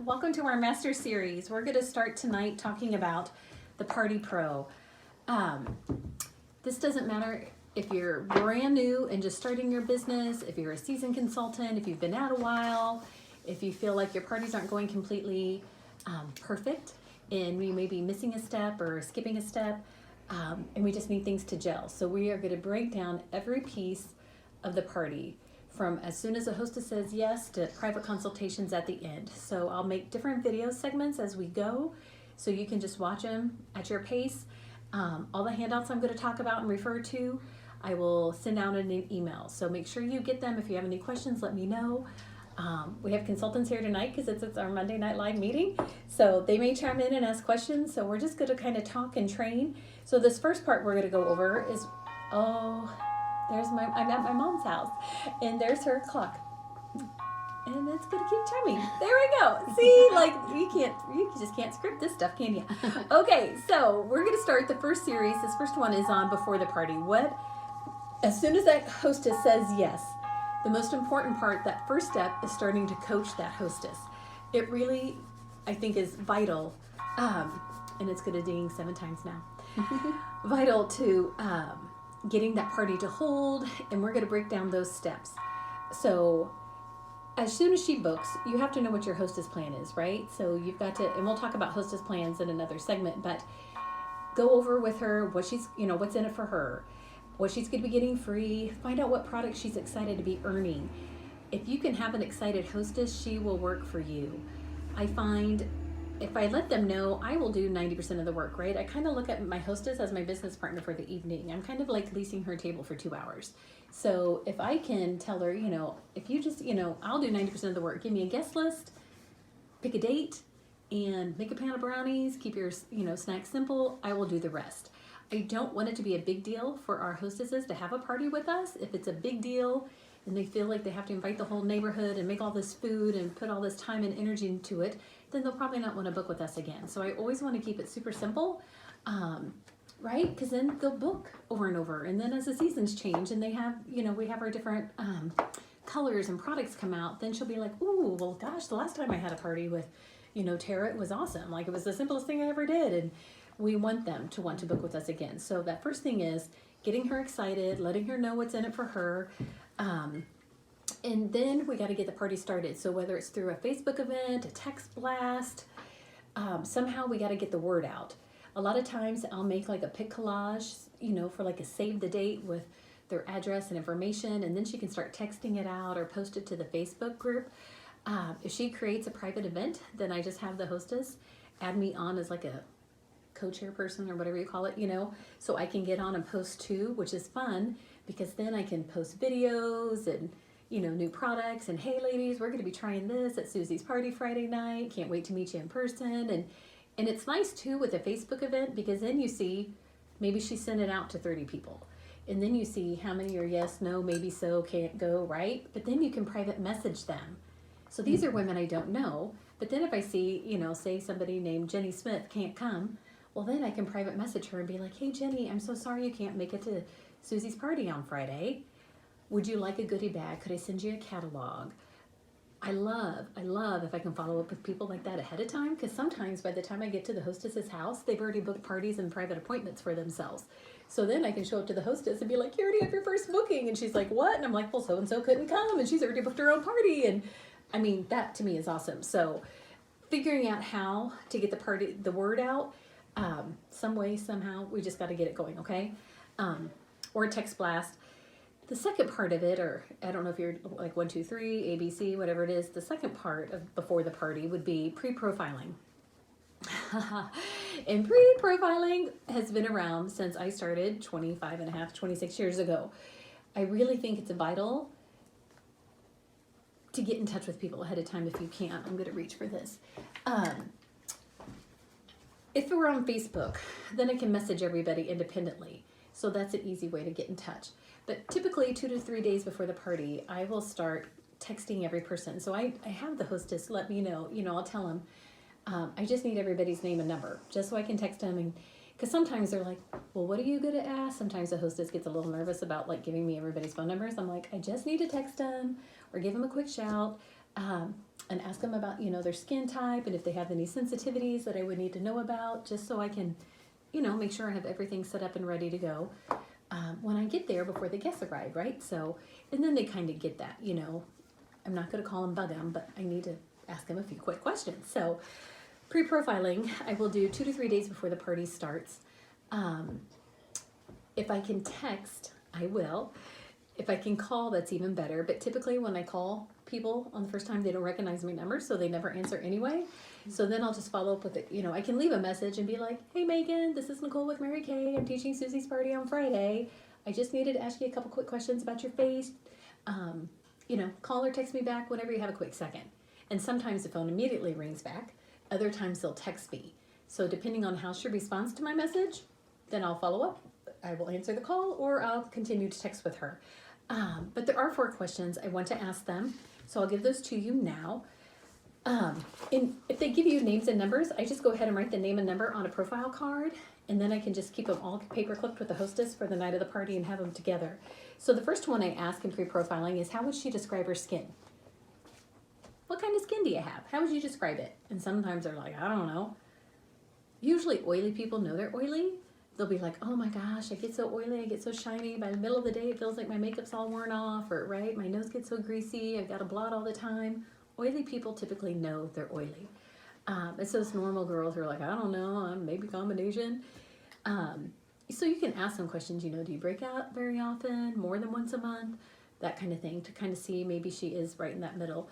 Welcome to our master series. We're going to start tonight talking about the Party Pro. Um, this doesn't matter if you're brand new and just starting your business, if you're a seasoned consultant, if you've been out a while, if you feel like your parties aren't going completely perfect and we may be missing a step or skipping a step, and we just need things to gel. So we are going to break down every piece of the party, from as soon as the hostess says yes to private consultations at the end. So I'll make different video segments as we go, so you can just watch them at your pace. All the handouts I'm going to talk about and refer to, I will send out in an email. So make sure you get them. If you have any questions, let me know. We have consultants here tonight because it's our Monday Night Live meeting. So they may chime in and ask questions. So we're just going to kind of talk and train. So this first part we're going to go over is, I'm at my mom's house, and there's her clock, and it's gonna keep chiming. There we go. See, like you just can't script this stuff, can you? Okay, so we're gonna start the first series. This first one is on before the party. As soon as that hostess says yes, the most important part, that first step, is starting to coach that hostess. It really, I think, is vital, and it's gonna ding 7 times now. Vital to getting that party to hold, and we're going to break down those steps. So as soon as she books, you have to know what your hostess plan is, right? So you've got to, and we'll talk about hostess plans in another segment, but go over with her what she's, what's in it for her, what she's going to be getting free, find out what product she's excited to be earning. If you can have an excited hostess, she will work for you. I find if I let them know, I will do 90% of the work, right? I kind of look at my hostess as my business partner for the evening. I'm kind of like leasing her table for 2 hours. So if I can tell her, if you just, I'll do 90% of the work. Give me a guest list, pick a date, and make a pan of brownies, keep your, snacks simple. I will do the rest. I don't want it to be a big deal for our hostesses to have a party with us. If it's a big deal and they feel like they have to invite the whole neighborhood and make all this food and put all this time and energy into it, then they'll probably not want to book with us again. So I always want to keep it super simple, right? Because then they'll book over and over. And then as the seasons change and they have, we have our different colors and products come out, then she'll be like, ooh, well, gosh, the last time I had a party with, Tara, it was awesome. Like, it was the simplest thing I ever did. And we want them to want to book with us again. So that first thing is getting her excited, letting her know what's in it for her. And then we got to get the party started. So whether it's through a Facebook event, a text blast, somehow we got to get the word out. A lot of times I'll make like a pic collage, for like a save the date with their address and information, and then she can start texting it out or post it to the Facebook group. If she creates a private event, then I just have the hostess add me on as like a co-chair person or whatever you call it, so I can get on and post too, which is fun because then I can post videos and new products, and hey ladies, we're going to be trying this at Susie's party Friday night. Can't wait to meet you in person. And it's nice too with a Facebook event, because then you see, maybe she sent it out to 30 people. And then you see how many are yes, no, maybe so, can't go, right? But then you can private message them. So these are women I don't know. But then if I see, say somebody named Jenny Smith can't come, well then I can private message her and be like, hey Jenny, I'm so sorry you can't make it to Susie's party on Friday. Would you like a goodie bag? Could I send you a catalog? I love if I can follow up with people like that ahead of time, because sometimes by the time I get to the hostess's house, they've already booked parties and private appointments for themselves. So then I can show up to the hostess and be like, you already have your first booking. And she's like, what? And I'm like, well, so-and-so couldn't come and she's already booked her own party. And I mean, that to me is awesome. So figuring out how to get the word out, some way, somehow, we just got to get it going, okay? Or a text blast. The second part of it, or I don't know if you're like 1, 2, 3, ABC, whatever it is, the second part of before the party would be pre-profiling. And pre-profiling has been around since I started 26 years ago. I really think it's vital to get in touch with people ahead of time if you can. I'm going to reach for this. If we're on Facebook, then I can message everybody independently. So that's an easy way to get in touch. But typically 2 to 3 days before the party, I will start texting every person. So I have the hostess let me know, I'll tell them, I just need everybody's name and number, just so I can text them. And because sometimes they're like, well, what are you going to ask? Sometimes the hostess gets a little nervous about like giving me everybody's phone numbers. I'm like, I just need to text them or give them a quick shout. and ask them about, their skin type and if they have any sensitivities that I would need to know about, just so I can, make sure I have everything set up and ready to go when I get there before the guests arrive, right? So, and then they kind of get that, I'm not going to call them, bug them, but I need to ask them a few quick questions. So pre-profiling, I will do 2 to 3 days before the party starts. If I can text, I will. If I can call, that's even better. But typically when I call people on the first time, they don't recognize my number, so they never answer anyway. So then I'll just follow up with it. I can leave a message and be like, hey Megan, this is Nicole with Mary Kay. I'm teaching Susie's party on Friday. I just needed to ask you a couple quick questions about your face. Call or text me back whenever you have a quick second. And sometimes the phone immediately rings back. Other times they'll text me. So depending on how she responds to my message, then I'll follow up. I will answer the call or I'll continue to text with her. But there are 4 questions I want to ask them. So I'll give those to you now. And if they give you names and numbers, I just go ahead and write the name and number on a profile card. And then I can just keep them all paper clipped with the hostess for the night of the party and have them together. So the first one I ask in pre-profiling is, how would she describe her skin? What kind of skin do you have? How would you describe it? And sometimes they're like, I don't know. Usually oily people know they're oily. They'll be like, oh my gosh, I get so oily, I get so shiny. By the middle of the day, it feels like my makeup's all worn off, or right, my nose gets so greasy, I've got a blot all the time. Oily people typically know they're oily. It's those normal girls who are like, I don't know, I'm maybe combination. So you can ask some questions, do you break out very often, more than once a month, that kind of thing, to kind of see maybe she is right in that middle.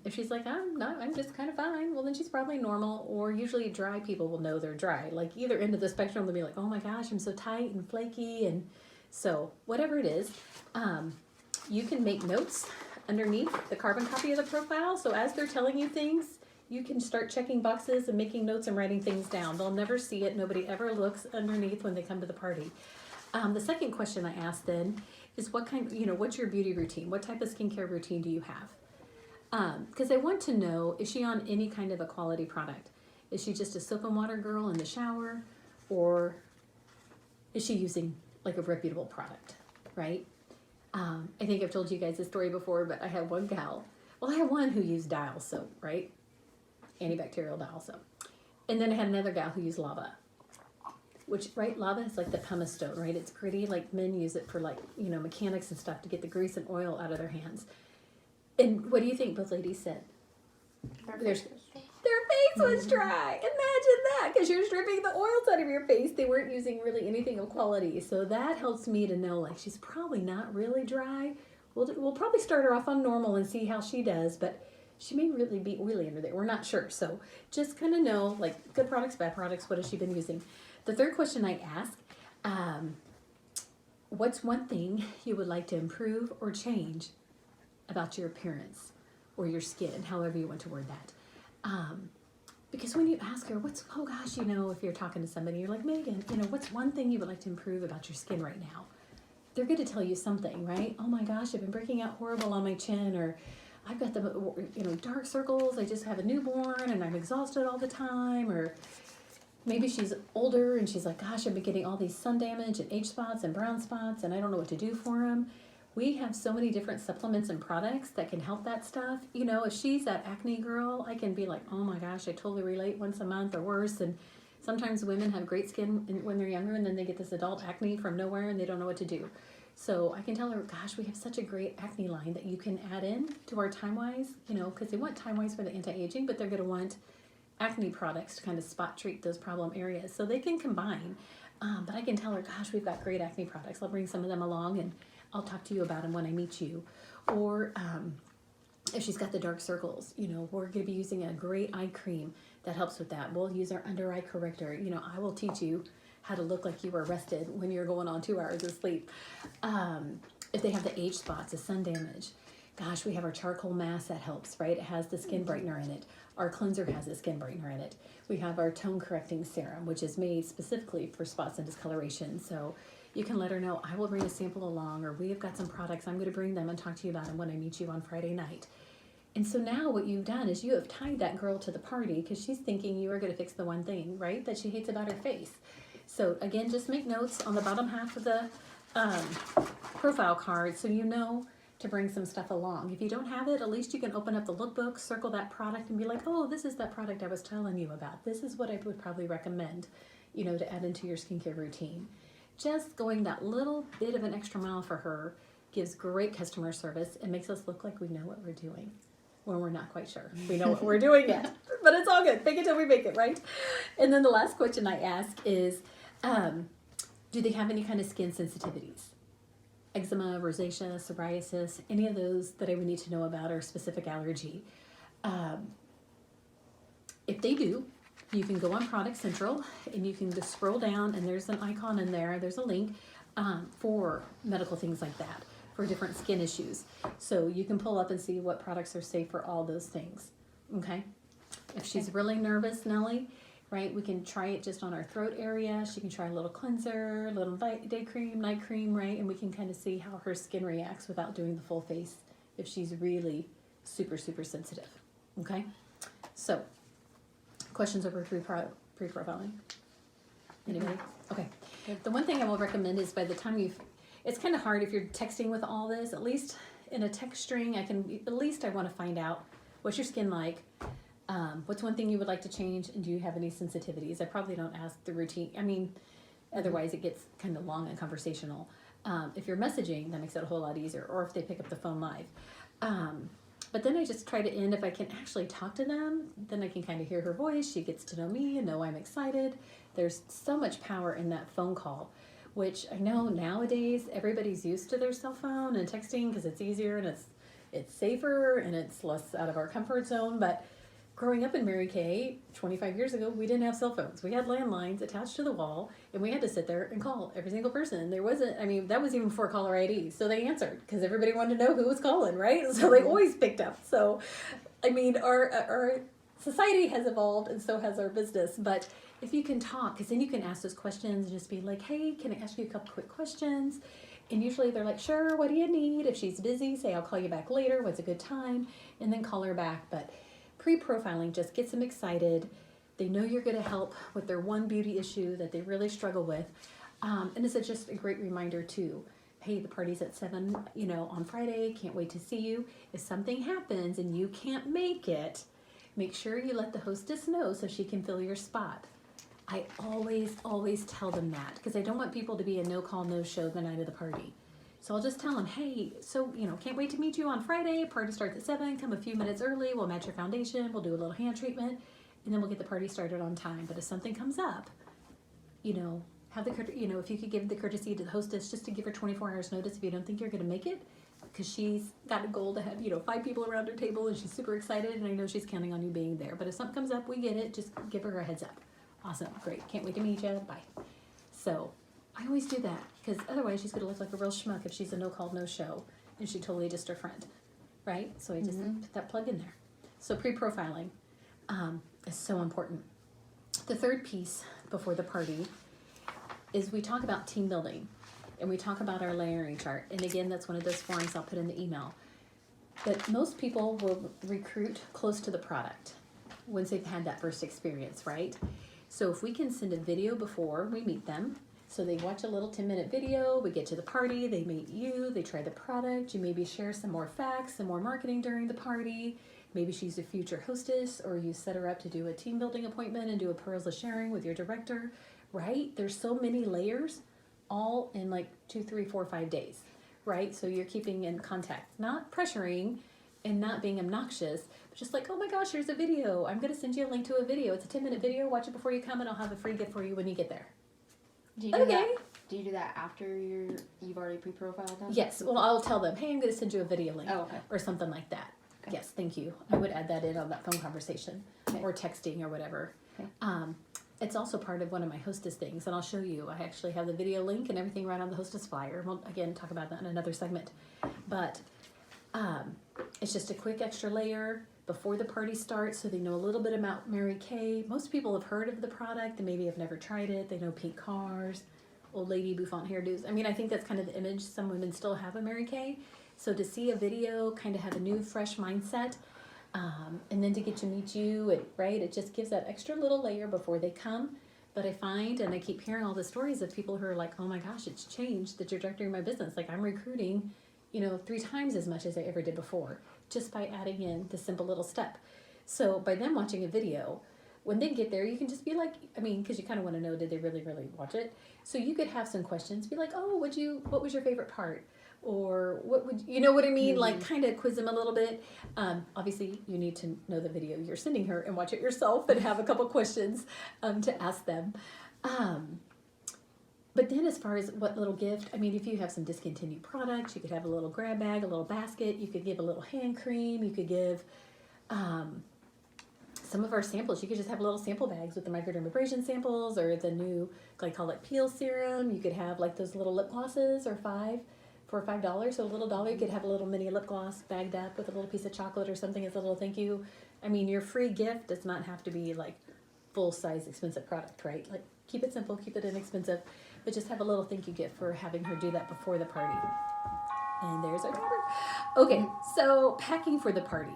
If she's like, I'm not, I'm just kind of fine, well then she's probably normal. Or usually dry people will know they're dry. Like either end of the spectrum, they'll be like, oh my gosh, I'm so tight and flaky. And so whatever it is, you can make notes underneath the carbon copy of the profile. So as they're telling you things, you can start checking boxes and making notes and writing things down. They'll never see it. Nobody ever looks underneath when they come to the party. The second question I asked then is, what kind, what's your beauty routine? What type of skincare routine do you have? Because I want to know, is she on any kind of a quality product? Is she just a soap and water girl in the shower? Or is she using like a reputable product, right? I think I've told you guys this story before, but I had one gal. Well, I had one who used Dial soap, right? Antibacterial Dial soap. And then I had another gal who used Lava. Which, right, Lava is like the pumice stone, right? It's pretty, like men use it for like, mechanics and stuff to get the grease and oil out of their hands. And what do you think both ladies said? Their face was dry. Imagine that, because you're stripping the oils out of your face. They weren't using really anything of quality. So that helps me to know, like, she's probably not really dry. We'll probably start her off on normal and see how she does, but she may really be oily under there. We're not sure. So just kind of know, like, good products, bad products, what has she been using? The third question I ask, what's one thing you would like to improve or change about your appearance or your skin, however you want to word that. Because when you ask her, if you're talking to somebody, you're like, Megan, what's one thing you would like to improve about your skin right now? They're going to tell you something, right? Oh my gosh, I've been breaking out horrible on my chin, or I've got the, dark circles. I just have a newborn and I'm exhausted all the time. Or maybe she's older and she's like, gosh, I've been getting all these sun damage and age spots and brown spots and I don't know what to do for them. We have so many different supplements and products that can help that stuff. If she's that acne girl, I can be like, oh my gosh, I totally relate, once a month or worse. And sometimes women have great skin when they're younger and then they get this adult acne from nowhere and they don't know what to do. So I can tell her, gosh, we have such a great acne line that you can add in to our Time-Wise, because they want Time-Wise for the anti-aging, but they're going to want acne products to kind of spot treat those problem areas. So they can combine. But I can tell her, gosh, we've got great acne products. I'll bring some of them along and I'll talk to you about them when I meet you. Or if she's got the dark circles, we're going to be using a great eye cream that helps with that. We'll use our under eye corrector. I will teach you how to look like you were rested when you're going on 2 hours of sleep. If they have the age spots, the sun damage, gosh, we have our charcoal mask that helps, right? It has the skin brightener in it. Our cleanser has the skin brightener in it. We have our tone correcting serum, which is made specifically for spots and discoloration. So you can let her know, I will bring a sample along, or we have got some products, I'm going to bring them and talk to you about them when I meet you on Friday night. And so now what you've done is you have tied that girl to the party because she's thinking you are going to fix the one thing, right, that she hates about her face. So again, just make notes on the bottom half of the profile card so you know to bring some stuff along. If you don't have it, at least you can open up the lookbook, circle that product, and be like, oh, this is that product I was telling you about. This is what I would probably recommend, to add into your skincare routine. Just going that little bit of an extra mile for her gives great customer service and makes us look like we know what we're doing when we're not quite sure. We know what we're doing yet, but it's all good. Fake it till we make it, right? And then the last question I ask is, do they have any kind of skin sensitivities? Eczema, rosacea, psoriasis, any of those that I would need to know about, or specific allergy. If they do, you can go on Product Central and you can just scroll down and there's an icon in there, there's a link for medical things like that, for different skin issues. So you can pull up and see what products are safe for all those things, okay? If she's really nervous, Nellie, right, we can try it just on our throat area. She can try a little cleanser, a little day cream, night cream, right? And we can kind of see how her skin reacts without doing the full face if she's really super, super sensitive, okay? So, questions over pre-profiling? Anybody? Okay. The one thing I will recommend is by the time it's kind of hard if you're texting with all this, at least in a text string, I want to find out what's your skin like, what's one thing you would like to change, and do you have any sensitivities? I probably don't ask the routine. Otherwise it gets kind of long and conversational. If you're messaging, that makes it a whole lot easier, or if they pick up the phone live. But then I just try to end, if I can actually talk to them, then I can kind of hear her voice. She gets to know me and know I'm excited. There's so much power in that phone call, which I know nowadays everybody's used to their cell phone and texting because it's easier and it's safer and it's less out of our comfort zone. But growing up in Mary Kay 25 years ago, we didn't have cell phones. We had landlines attached to the wall, and we had to sit there and call every single person. That was even before caller ID. So they answered because everybody wanted to know who was calling, right? So they always picked up. So, our society has evolved, and so has our business. But if you can talk, because then you can ask those questions and just be like, hey, can I ask you a couple quick questions? And usually they're like, sure, what do you need? If she's busy, say, I'll call you back later. What's a good time? And then call her back. But pre-profiling just gets them excited. They know you're going to help with their one beauty issue that they really struggle with. And it's just a great reminder too. Hey, the party's at 7, on Friday. Can't wait to see you. If something happens and you can't make it, make sure you let the hostess know so she can fill your spot. I always tell them that because I don't want people to be a no-call, no-show the night of the party. So I'll just tell them, hey, can't wait to meet you on Friday. Party starts at 7. Come a few minutes early. We'll match your foundation. We'll do a little hand treatment, and then we'll get the party started on time. But if something comes up, have if you could give the courtesy to the hostess just to give her 24 hours notice if you don't think you're going to make it, because she's got a goal to have 5 people around her table and she's super excited, and I know she's counting on you being there. But if something comes up, we get it. Just give her a heads up. Awesome, great, can't wait to meet you. Bye. So I always do that because otherwise she's going to look like a real schmuck if she's a no-call, no-show and she totally just her friend, right? So I just put that plug in there. So pre-profiling is so important. The third piece before the party is we talk about team building and we talk about our layering chart. And again, that's one of those forms I'll put in the email. But most people will recruit close to the product once they've had that first experience, right? So if we can send a video before we meet them, so they watch a little 10-minute video, we get to the party, they meet you, they try the product, you maybe share some more facts, some more marketing during the party, maybe she's a future hostess, or you set her up to do a team building appointment and do a pearls of sharing with your director, right? There's so many layers, all in like 2, 3, 4, 5 days, right? So you're keeping in contact, not pressuring and not being obnoxious, but just like, oh my gosh, here's a video. I'm going to send you a link to a video. It's a 10-minute video. Watch it before you come, and I'll have a free gift for you when you get there. Do you do that? Do you do that after you've already pre-profiled them? Yes. Well, I'll tell them, hey, I'm going to send you a video link or something like that. Okay. Yes, thank you. I would add that in on that phone conversation or texting or whatever. Okay. It's also part of one of my hostess things, and I'll show you. I actually have the video link and everything right on the hostess flyer. We'll, again, talk about that in another segment. But it's just a quick extra layer before the party starts so they know a little bit about Mary Kay. Most people have heard of the product. They maybe have never tried it. They know pink cars, old lady bouffant hairdos. I think that's kind of the image some women still have of Mary Kay. So to see a video, kind of have a new, fresh mindset, and then to get to meet you, it just gives that extra little layer before they come. But I find, and I keep hearing all the stories of people who are like, oh my gosh, it's changed the trajectory of my business. Like I'm recruiting, 3 times as much as I ever did before, just by adding in the simple little step. So by them watching a video, when they get there, you can just be like, because you kind of want to know, did they really, really watch it? So you could have some questions, be like, oh, what was your favorite part? Or what would, you know what I mean? Like kind of quiz them a little bit. Obviously you need to know the video you're sending her and watch it yourself and have a couple questions to ask them. But then as far as what little gift, if you have some discontinued products, you could have a little grab bag, a little basket, you could give a little hand cream, you could give some of our samples. You could just have little sample bags with the microdermabrasion samples or the new glycolic peel serum. You could have like those little lip glosses for $5. So a little dollar, you could have a little mini lip gloss bagged up with a little piece of chocolate or something as a little thank you. Your free gift does not have to be like full-size expensive product, right? Like keep it simple, keep it inexpensive, but just have a little thank you gift for having her do that before the party. And there's our daughter. Okay, so packing for the party.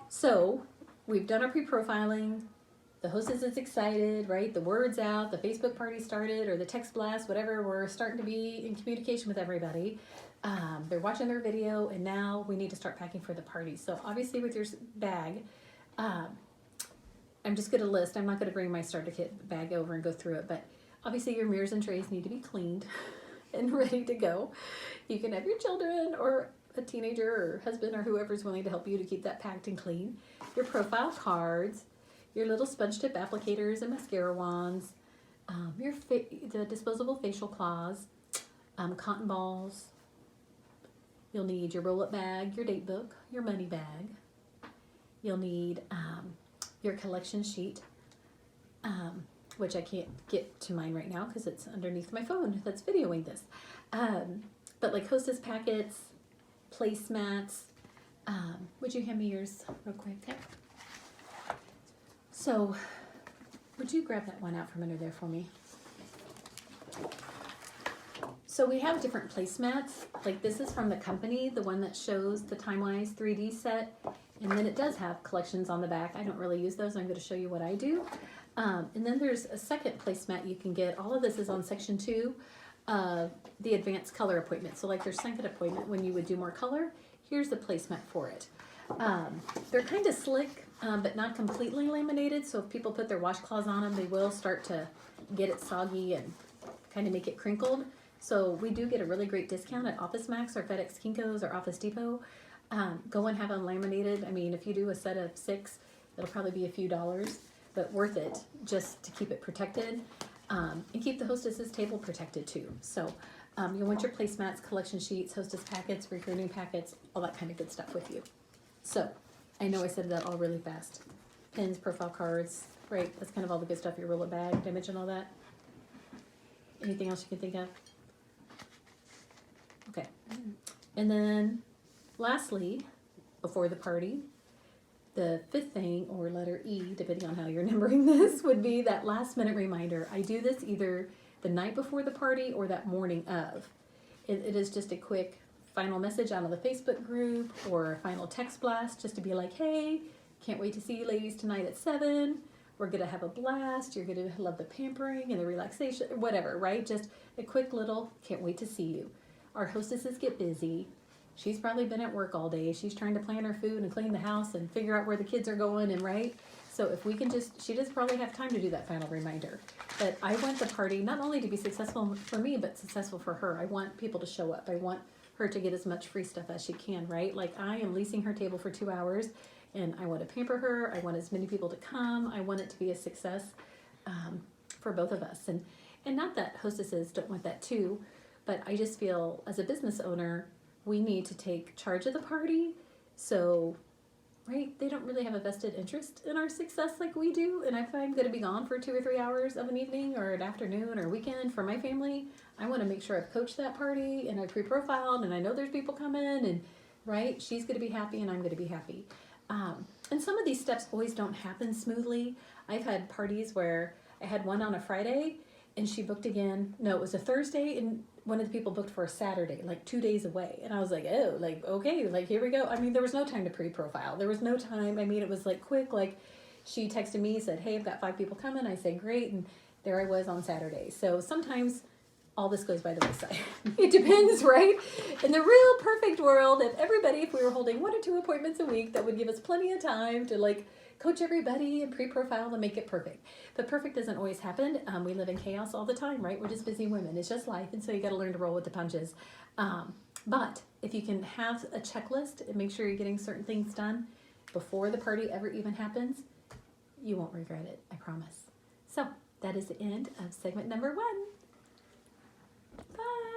So we've done our pre-profiling. The hostess is excited, right? The word's out, the Facebook party started, or the text blast, whatever. We're starting to be in communication with everybody. They're watching their video, and now we need to start packing for the party. So obviously with your bag, I'm just going to list. I'm not going to bring my starter kit bag over and go through it, but obviously your mirrors and trays need to be cleaned and ready to go. You can have your children or a teenager or husband or whoever's willing to help you to keep that packed and clean. Your profile cards, your little sponge tip applicators and mascara wands, the disposable facial cloths, cotton balls. You'll need your roll-up bag, your date book, your money bag. You'll need your collection sheet, which I can't get to mine right now because it's underneath my phone that's videoing this. But like hostess packets, placemats. Would you hand me yours real quick? Okay. So, would you grab that one out from under there for me? So we have different placemats. Like this is from the company, the one that shows the TimeWise 3D set. And then it does have collections on the back. I don't really use those. I'm going to show you what I do. And then there's a second placemat you can get. All of this is on section 2 of the advanced color appointment. So like your second appointment when you would do more color, here's the placemat for it. They're kind of slick, but not completely laminated. So if people put their washcloths on them, they will start to get it soggy and kind of make it crinkled. So we do get a really great discount at Office Max or FedEx Kinko's or Office Depot. Go and have them laminated. If you do a set of 6, it'll probably be a few dollars, but worth it just to keep it protected and keep the hostess's table protected too. So you'll want your placemats, collection sheets, hostess packets, recruiting packets, all that kind of good stuff with you. So I know I said that all really fast. Pins, profile cards, right? That's kind of all the good stuff. Your roll-up bag. Did I mention all that? Anything else you can think of? Okay. And then lastly, before the party, the 5th thing, or letter E, depending on how you're numbering this, would be that last minute reminder. I do this either the night before the party or that morning of. It is just a quick final message out of the Facebook group or a final text blast just to be like, hey, can't wait to see you ladies tonight at 7. We're going to have a blast. You're going to love the pampering and the relaxation, whatever, right? Just a quick little, can't wait to see you. Our hostesses get busy. She's probably been at work all day. She's trying to plan her food and clean the house and figure out where the kids are going and right. So if we can she does probably have time to do that final reminder. But I want the party not only to be successful for me, but successful for her. I want people to show up. I want her to get as much free stuff as she can, right? Like I am leasing her table for 2 hours and I want to pamper her. I want as many people to come. I want it to be a success for both of us. And not that hostesses don't want that too, but I just feel as a business owner, we need to take charge of the party. So, right, they don't really have a vested interest in our success like we do. And if I'm going to be gone for 2 or 3 hours of an evening or an afternoon or weekend for my family, I want to make sure I've coached that party and I've pre-profiled and I know there's people coming and, right, she's going to be happy and I'm going to be happy. And some of these steps always don't happen smoothly. I've had parties where I had one on a Friday and she booked again. No, it was a Thursday and one of the people booked for a Saturday, like 2 days away. And I was like, oh, like, okay, like, here we go. There was no time to pre-profile. There was no time. It was like quick, like she texted me, said, hey, I've got 5 people coming. I said, great. And there I was on Saturday. So sometimes all this goes by the wayside. It depends, right? In the real perfect world, if we were holding 1 or 2 appointments a week, that would give us plenty of time to like coach everybody and pre-profile to make it perfect. But perfect doesn't always happen. We live in chaos all the time, right? We're just busy women. It's just life. And so you got to learn to roll with the punches. But if you can have a checklist and make sure you're getting certain things done before the party ever even happens, you won't regret it. I promise. So that is the end of segment number 1. Bye.